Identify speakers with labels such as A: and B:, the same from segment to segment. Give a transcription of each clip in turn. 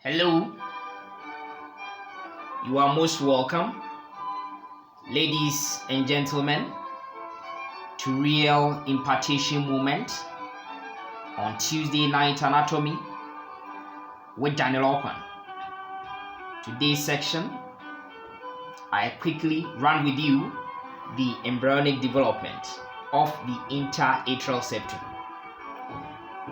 A: Hello, you are most welcome, ladies and gentlemen, to Real Impartation Moment on Tuesday Night Anatomy with Daniel Okwan. Today's section, I quickly run with you the embryonic development of the interatrial septum.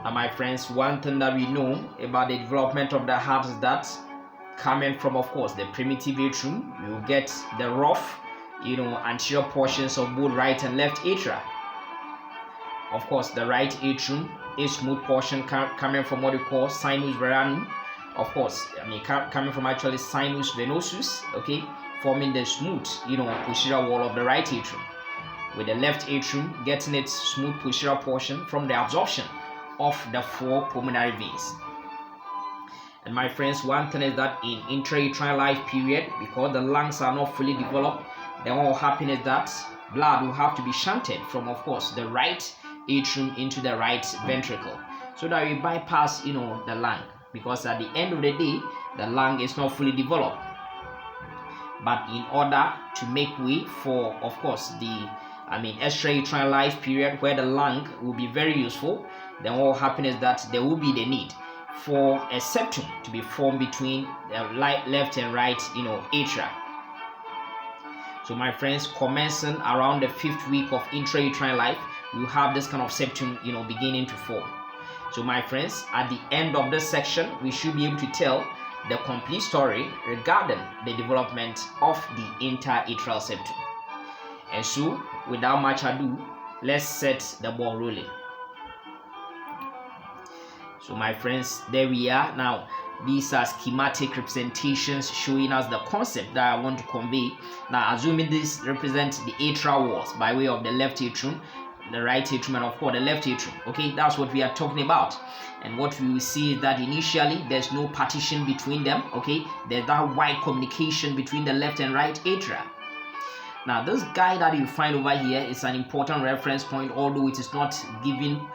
A: Now, my friends, one thing that we know about the development of the heart is that coming from, of course, the primitive atrium, we will get the rough, anterior portions of both right and left atria. Of course, the right atrium is smooth portion coming from what we call sinus veranum. Of course, coming from actually sinus venosus, okay, forming the smooth, posterior wall of the right atrium, with the left atrium getting its smooth posterior portion from the absorption of the four pulmonary veins. And my friends, one thing is that in intra-uterine life period, because the lungs are not fully developed, then what will happen is that blood will have to be shunted from, of course, the right atrium into the right ventricle, so that we bypass, the lung, because at the end of the day, the lung is not fully developed. But in order to make way for, of course, the extra-uterine life period where the lung will be very useful, then what will happen is that there will be the need for a septum to be formed between the left and right, atria. So my friends, commencing around the 5th week of intrauterine life, you have this kind of septum, beginning to form. So my friends, at the end of this section, we should be able to tell the complete story regarding the development of the interatrial septum. And so, without much ado, let's set the ball rolling. So my friends, there we are. Now, these are schematic representations showing us the concept that I want to convey. Now, assuming this represents the atrial walls by way of the left atrium, the right atrium, and of course the left atrium. Okay, that's what we are talking about. And what we will see is that initially there's no partition between them. Okay, there's that wide communication between the left and right atria. Now, this guy that you find over here is an important reference point, although it is not giving,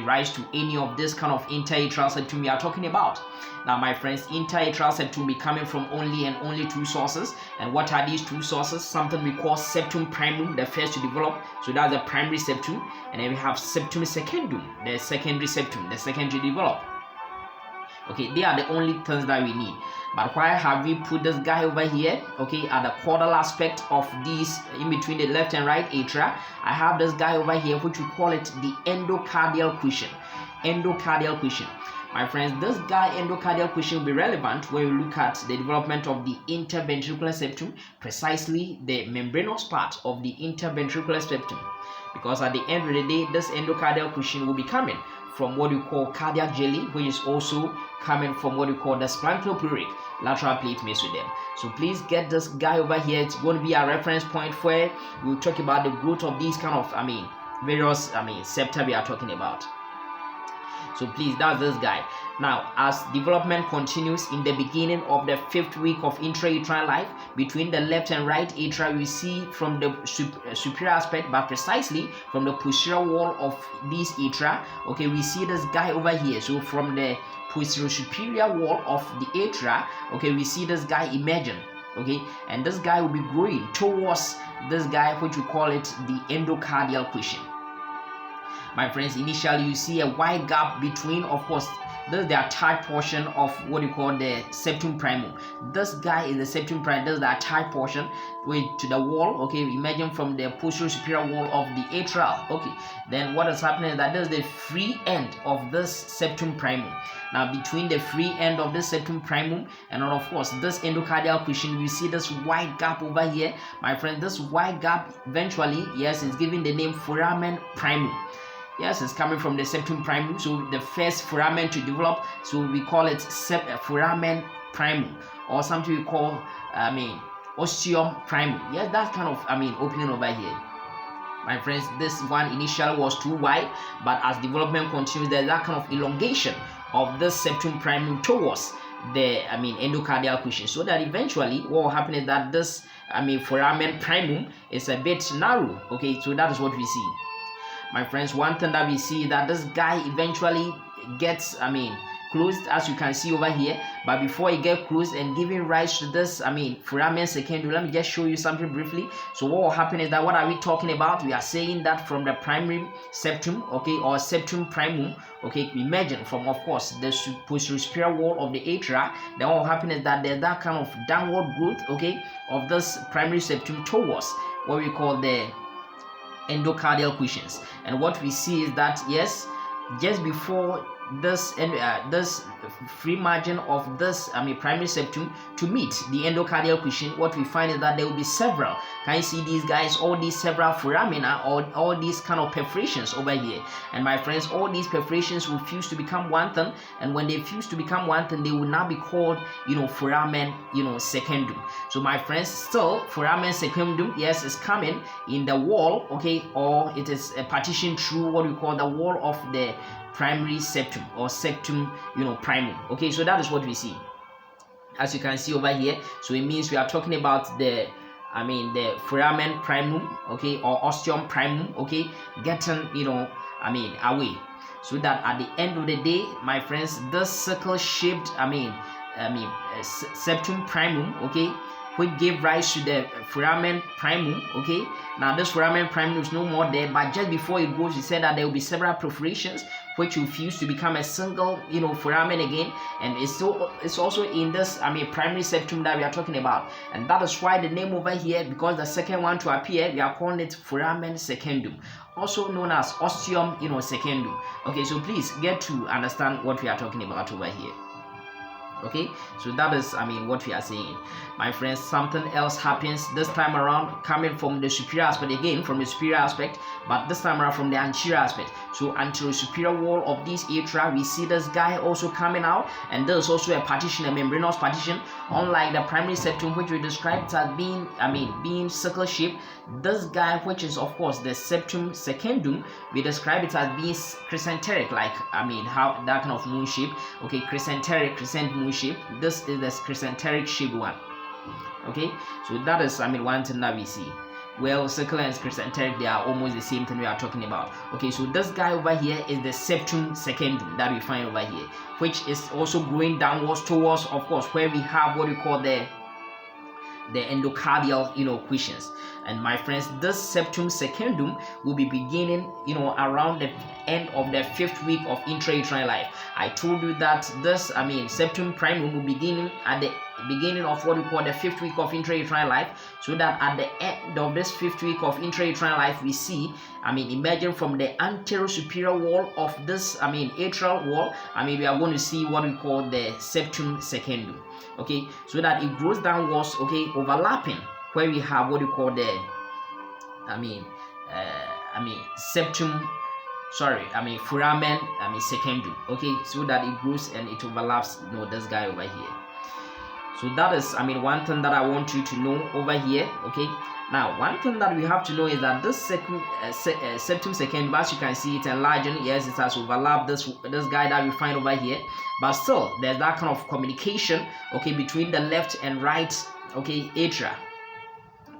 A: rise to any of this kind of interatrial septum we are talking about. Now, my friends, interatrial septum will be coming from only two sources. And what are these two sources? Something we call septum primum, the first to develop. So that's the primary septum. And then we have septum secundum, the secondary septum, the second to develop. Okay, they are the only things that we need. But why have we put this guy over here, okay, at the caudal aspect of these, in between the left and right atria? I have this guy over here, which we call it the endocardial cushion. Endocardial cushion. My friends, this guy, endocardial cushion, will be relevant when we look at the development of the interventricular septum, precisely the membranous part of the interventricular septum. Because at the end of the day, this endocardial cushion will be coming from what we call cardiac jelly, which is also coming from what we call the splanchnopleuric lateral plate mesoderm. So please get this guy over here. It's going to be a reference point where we'll talk about the growth of these kind of, various, septa we are talking about. So please, that's this guy. Now, as development continues in the beginning of the 5th week of intrauterine life, between the left and right atria, we see from the superior aspect, but precisely from the posterior wall of these atria, okay, we see this guy over here. So from the posterior superior wall of the atria, okay, we see this guy emerging, okay, and this guy will be growing towards this guy, which we call it the endocardial cushion. My friends, initially you see a wide gap between, of course, this is the attached portion of what you call the septum primum. This guy is the septum primum. This is the attached portion to the wall, okay, emerging from the posterior superior wall of the atrial. Okay, then what is happening is that this is the free end of this septum primum. Now, between the free end of this septum primum and of course this endocardial cushion, you see this wide gap over here. My friend, this wide gap eventually, yes, is giving the name foramen primum. Yes, it's coming from the septum primum, so the first foramen to develop, so we call it foramen primum, or something we call, ostium primum. Yes, that kind of, opening over here. My friends, this one initially was too wide, but as development continues, there's that kind of elongation of the septum primum towards the, endocardial cushion, so that eventually what will happen is that this, foramen primum is a bit narrow. Okay, so that is what we see. My friends, one thing that we see is that this guy eventually gets, closed, as you can see over here. But before it get closed and giving rise to this, foramen secundum, let me just show you something briefly. So what will happen is that, what are we talking about? We are saying that from the primary septum, okay, or septum primum, okay, emerging from, of course, the posterior superior wall of the atria, then what will happen is that there's that kind of downward growth, okay, of this primary septum towards what we call the endocardial cushions. And what we see is that, yes, just before this this free margin of this primary septum to meet the endocardial cushion, what we find is that there will be several, can you see these guys, all these several foramina, or all these kind of perforations over here. And my friends, all these perforations will fuse to become one thing, and when they fuse to become one thing, they will now be called foramen secundum. So my friends, still foramen secundum, yes, is coming in the wall, okay, or it is a partition through what we call the wall of the primary septum, or septum primum. Okay, so that is what we see, as you can see over here. So it means we are talking about the the foramen primum, okay, or ostium primum, okay, getting away, so that at the end of the day, my friends, this circle shaped septum primum, okay, which gave rise to the foramen primum, okay. Now this foramen primum is no more there, but just before it goes, we said that there will be several perforations which will fuse to become a single foramen again, and it's also in this primary septum that we are talking about. And that is why the name over here, because the second one to appear, we are calling it foramen secundum, also known as ostium secundum. Okay, so please get to understand what we are talking about over here. Okay, so that is what we are saying, my friends. Something else happens this time around, coming from the superior aspect, again from the superior aspect, but this time around from the anterior aspect. So anterior superior wall of this atria, we see this guy also coming out, and there's also a partition, a membranous partition. Unlike the primary septum, which we described as being circle shaped, this guy, which is of course the septum secundum, we describe it as being crescenteric, like how that kind of moon shape, okay, crescent moon shape. This is the crescenteric shape one. Okay, so that is one thing that we see. Well, circular and crescenteric, they are almost the same thing we are talking about. Okay, so this guy over here is the septum secundum that we find over here, which is also going downwards towards, of course, where we have what we call the endocardial cushions. And my friends, this septum secundum will be beginning around the end of the 5th week of intrauterine life. I told you that this septum primum will begin at the beginning of what we call the 5th week of intrauterine life, so that at the end of this 5th week of intrauterine life, we see emerging from the anterior superior wall of this atrial wall, we are going to see what we call the septum secundum. Okay, so that it grows downwards, okay, overlapping where we have what we call the foramen secundum. Okay, so that it grows and it overlaps this guy over here. So that is one thing that I want you to know over here. Okay, now one thing that we have to know is that this septum secundum, as you can see, it's enlarging. Yes, it has overlapped this guy that we find over here, but still there's that kind of communication, okay, between the left and right, okay, atria.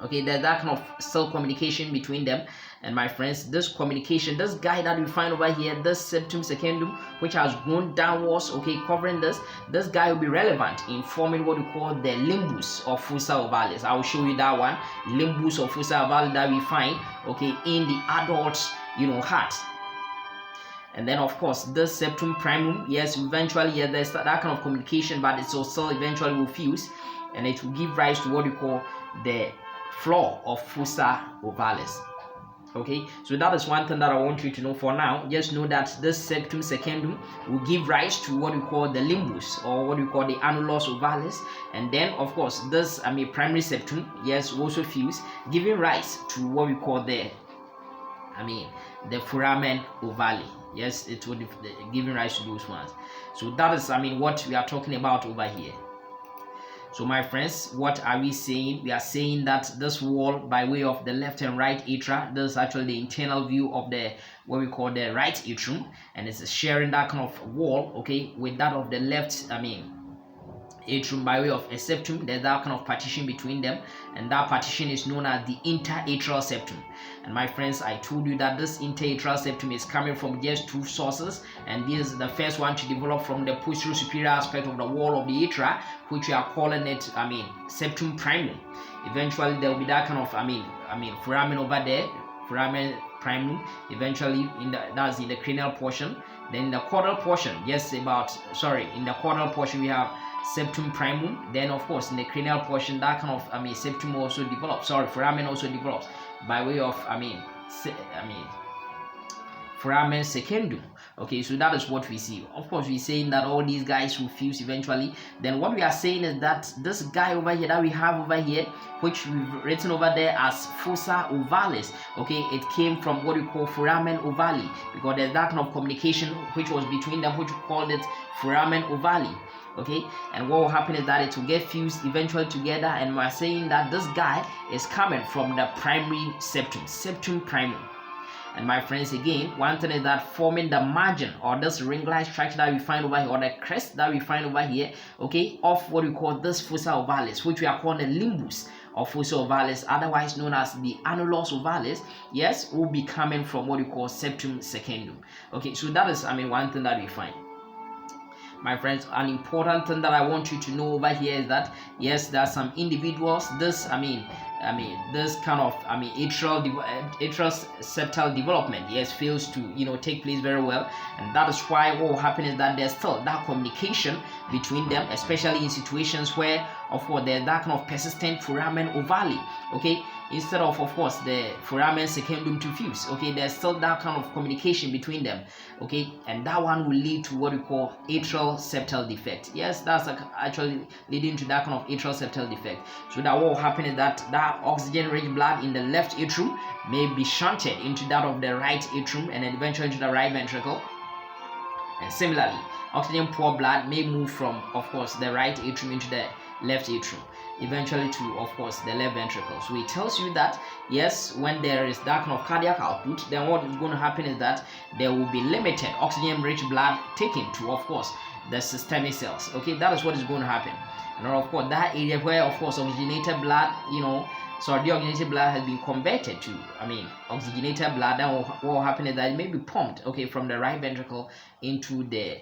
A: Okay, there's that kind of still communication between them. And my friends, this communication, this guy that we find over here, this septum secundum, which has grown downwards, okay, covering this guy will be relevant in forming what we call the limbus of fossa ovalis. I will show you that one, limbus of fossa ovalis, that we find, okay, in the adult heart. And then of course this septum primum, yes, eventually, yeah, there's that kind of communication, but it's also eventually will fuse, and it will give rise to what we call the floor of fossa ovalis. Okay, so that is one thing that I want you to know for now. Just know that this septum secundum will give rise to what we call the limbus, or what we call the annulus ovalis, and then of course this primary septum, yes, will also fuse, giving rise to what we call the foramen ovale. Yes, it will be giving rise to those ones. So that is what we are talking about over here. So my friends, what are we saying? We are saying that this wall, by way of the left and right atria, this is actually the internal view of the what we call the right atrium, and it's sharing that kind of wall, okay, with that of the left atrium by way of a septum. There's that kind of partition between them, and that partition is known as the interatrial septum. And my friends, I told you that this interatrial septum is coming from just two sources, and this is the first one to develop from the posterior superior aspect of the wall of the atria, which we are calling it septum primum. Eventually there will be that kind of foramen over there, foramen primum. Eventually that's in the cranial portion. Then in the caudal portion, in the caudal portion we have septum primum. Then of course in the cranial portion, that kind of septum also develops. Foramen also develops by way of foramen secundum. Okay, so that is what we see. Of course, we're saying that all these guys will fuse eventually. Then what we are saying is that this guy over here that we have over here, which we've written over there as fossa ovalis, okay, it came from what we call foramen ovale, because there's that kind of communication which was between them, which we called it foramen ovale. Okay, and what will happen is that it will get fused eventually together, and we're saying that this guy is coming from the primary septum, septum primum. And my friends, again, one thing is that forming the margin or this ring-like structure that we find over here, or the crest that we find over here, okay, of what we call this fossa ovalis, which we are calling the limbus of fossa ovalis, otherwise known as the annulus ovalis, yes, will be coming from what we call septum secundum. Okay, so that is one thing that we find. My friends, an important thing that I want you to know over here is that yes, there are some individuals, this kind of atrial septal development, yes, fails to take place very well, and that is why what will happen is that there's still that communication between them, especially in situations where of course there's that kind of persistent foramen ovale, okay, instead of course the foramen secundum to fuse. Okay, there's still that kind of communication between them, okay, and that one will lead to what we call atrial septal defect. Yes, that's actually leading to that kind of atrial septal defect. So that what will happen is that oxygen-rich blood in the left atrium may be shunted into that of the right atrium, and then eventually into the right ventricle. And similarly, oxygen-poor blood may move from of course the right atrium into the left atrium, eventually to of course the left ventricle. So it tells you that yes, when there is that kind of cardiac output, then what is going to happen is that there will be limited oxygen-rich blood taken to of course the systemic cells. Okay, that is what is going to happen. And of course that area where of course oxygenated blood, deoxygenated blood has been converted to oxygenated blood, then what will happen is that it may be pumped, okay, from the right ventricle into the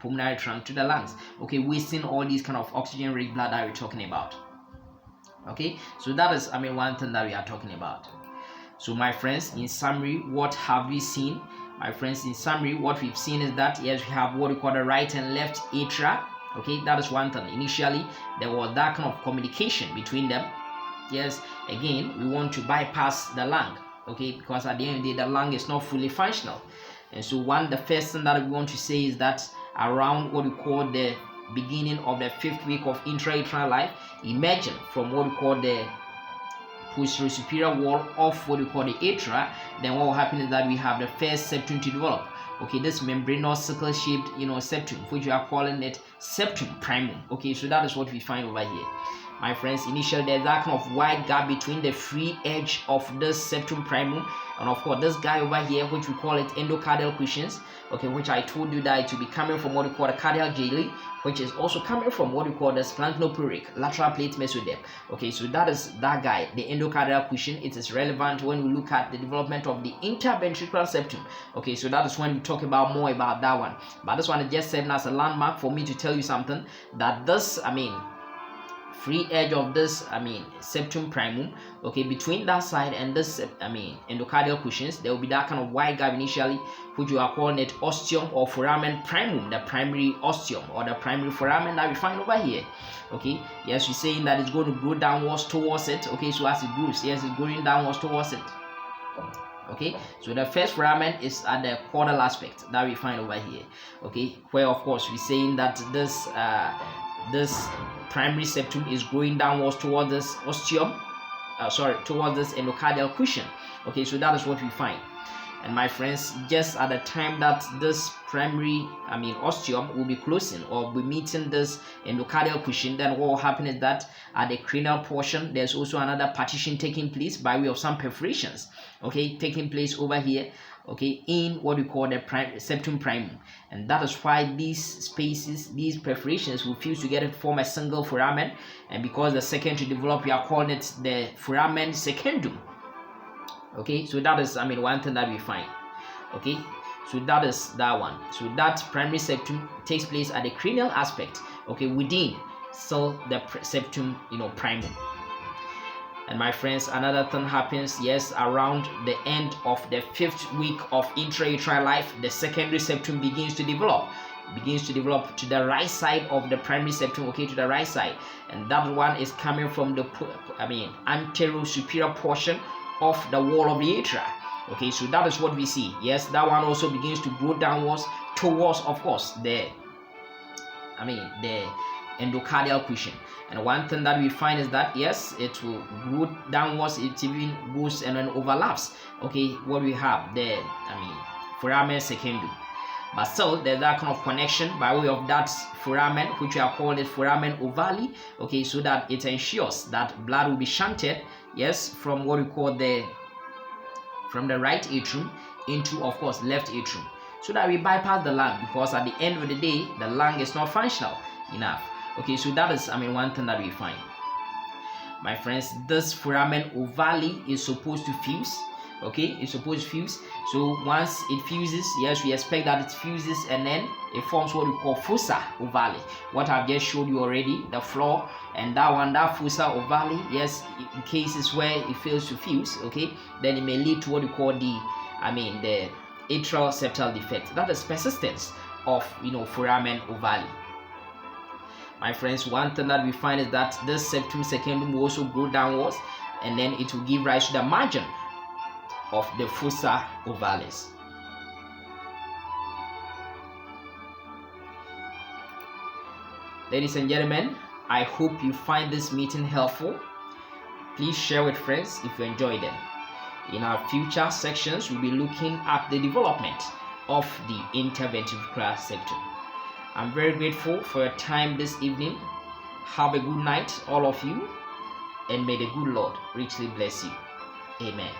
A: pulmonary trunk to the lungs, okay, wasting all these kind of oxygen rich blood that we're talking about. Okay, so that is one thing that we are talking about. So my friends, in summary, what have we seen? My friends, in summary, what we've seen is that yes, we have what we call the right and left atria. Okay, that is one thing. Initially there was that kind of communication between them. Yes, again, we want to bypass the lung, okay, because at the end of the day the lung is not fully functional. And so the first thing that we want to say is that around what we call the beginning of the 5th week of intra-atrial life, emerging from what we call the posterior superior wall of what we call the atria, then what will happen is that we have the first septum to develop. Okay, this membranous sickle-shaped septum, which we are calling it septum primum. Okay, so that is what we find over here. My friends, initially there's that kind of wide gap between the free edge of this septum primum and of course this guy over here, which we call it endocardial cushions, okay, which I told you that it will be coming from what we call the cardiac jelly, which is also coming from what we call the splanchnoporrheic lateral plate mesoderm. Okay, so that is that guy, the endocardial cushion. It is relevant when we look at the development of the interventricular septum. Okay, so that is when we talk about more about that one. But this one is just serving as a landmark for me to tell you something, that this free edge of this septum primum, okay, between that side and this endocardial cushions, there will be that kind of wide gap initially, which we are calling it ostium or foramen primum, the primary ostium or the primary foramen that we find over here. Okay, yes, we're saying that it's going to grow downwards towards it. Okay, so as it grows, yes, it's going downwards towards it. Okay, so the first foramen is at the caudal aspect that we find over here. Okay, where of course we're saying that this primary septum is growing downwards towards this ostium, towards this endocardial cushion. Okay, so that is what we find. And my friends, just at the time that this primary ostium will be closing or be meeting this endocardial cushion, then what will happen is that at the cranial portion there's also another partition taking place by way of some perforations, okay, taking place over here. okay, in what we call the septum primum, and that is why these spaces, these perforations will fuse together to form a single foramen, and because the second to develop, we are calling it the foramen secundum. Okay, so that is, I mean, one thing that we find. Okay, so that is that one. So that primary septum takes place at the cranial aspect, okay, within still the septum, primum. And my friends, another thing happens, yes, around the end of the 5th week of intrauterine life, the secondary septum begins to develop to the right side of the primary septum, okay, to the right side, and that one is coming from the anterior superior portion of the wall of the atria. Okay, so that is what we see. Yes, that one also begins to grow downwards towards, of course, the endocardial cushion. And one thing that we find is that yes, it will grow downwards, it even goes and then overlaps, okay, what we have the foramen secundum. But still, there's that kind of connection by way of that foramen, which we are calling it foramen ovale, okay, so that it ensures that blood will be shunted, yes, from what we call from the right atrium into, of course, left atrium, so that we bypass the lung, because at the end of the day, the lung is not functional enough. Okay, so that is, one thing that we find. My friends, this foramen ovale is supposed to fuse. Okay, it's supposed to fuse. So once it fuses, yes, we expect that it fuses and then it forms what we call fossa ovale. What I've just showed you already, the floor, and that one, that fossa ovale, yes, in cases where it fails to fuse, okay, then it may lead to what we call the atrial septal defect. That is persistence of foramen ovale. My friends, one thing that we find is that this septum secundum will also grow downwards, and then it will give rise to the margin of the fossa ovalis. Ladies and gentlemen, I hope you find this meeting helpful. Please share with friends if you enjoyed them. In our future sections, we'll be looking at the development of the interventricular septum. I'm very grateful for your time this evening. Have a good night, all of you, and may the good Lord richly bless you. Amen.